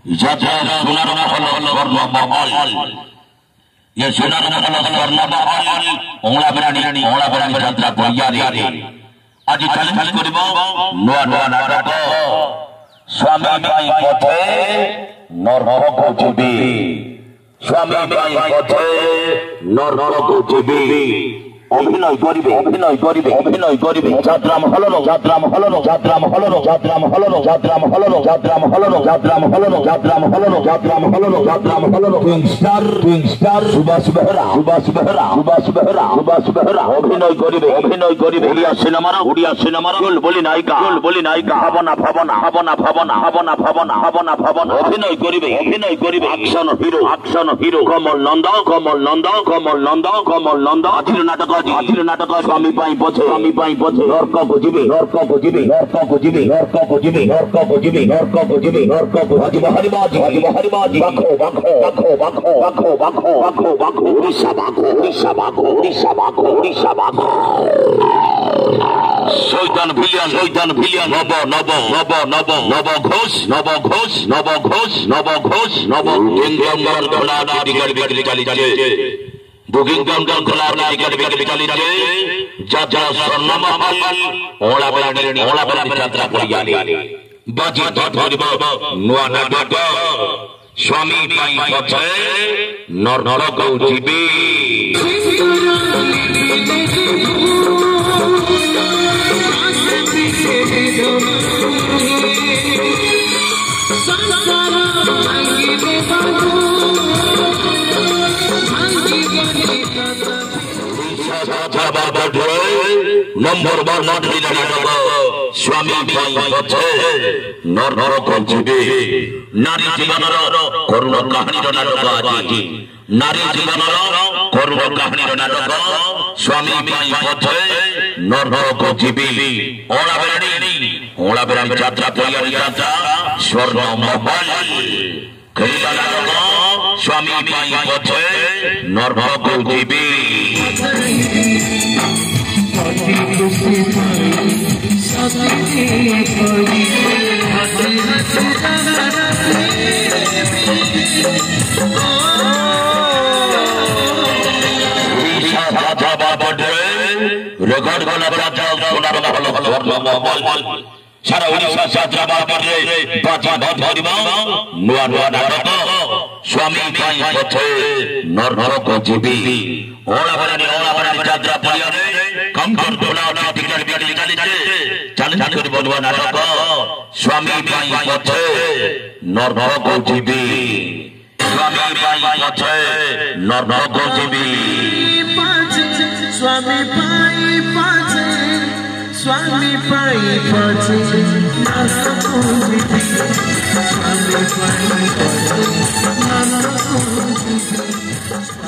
যাত্রা সোনার মহল স্বর্ণমহল ये সোনার মহল স্বর্ণমহল অংলাবেরানি যাত্রা পড়িয়ারে আজি চ্যালেঞ্জ করিব নয়া নয়া নাটক স্বামী পাই পথে নরক যাবি স্বামী পাই পথে নরক যাবি অভিনয় করিবে যাত্রা মহল স্টার সুভাষ বেহরা অভিনয় করিবে উড়িয়া সিনেমার বলি নায়িকা ভাবনা অভিনয় করিবে অ্যাকশন হিরো কমল নন্দ আজির নাটক স্বামী পাই পথে নরক বুঝিবে হরিবাজি উড়িষ্যা বাঘ শৈতান ভিলিয়ান নব ঘোষ বুকিং কাউন্টার খোলা টিকিট বিক্রি চালিছে যাত্রা স্বর্ণমহল অংলাবেরানি যাত্রা পড়িয়ারে বাজি ধরিব নূয়া নাটক স্বামী পাই পথে নরক যাবি নম্বর নাটক স্বামী পাই পথে নরক যাবি নারী জীবনর করুণ কাহিনীর নাটক আজি নারী জীবনর করুণ কাহিনীর নাটক স্বামী পাই পথে নরক যাবি অংলাবেরানি যাত্রা পড়িয়ারে যাত্রা স্বর্ণমহল খেলা নাটক স্বামী পাই পথে নরক যাবি রেকর্ড করা যাত্রা সোনার মহল স্বর্ণমহল সারা উড়িষ্যা যাত্রা বাপরে বাজি ধরিব নূয়া নাটক স্বামী পাই পথে নরক যাবি অংলাবেরানি যাত্রা পড়িয়ারে কাউন্টার খোলা টিকিট বিক্রি চালিছে চ্যালেঞ্জ করিব নূয়া নাটক স্বামী পাই পথে নরক যাবি স্বামী পাই পথে নরক যাবি স্বামী পাই পথে নরক যাবি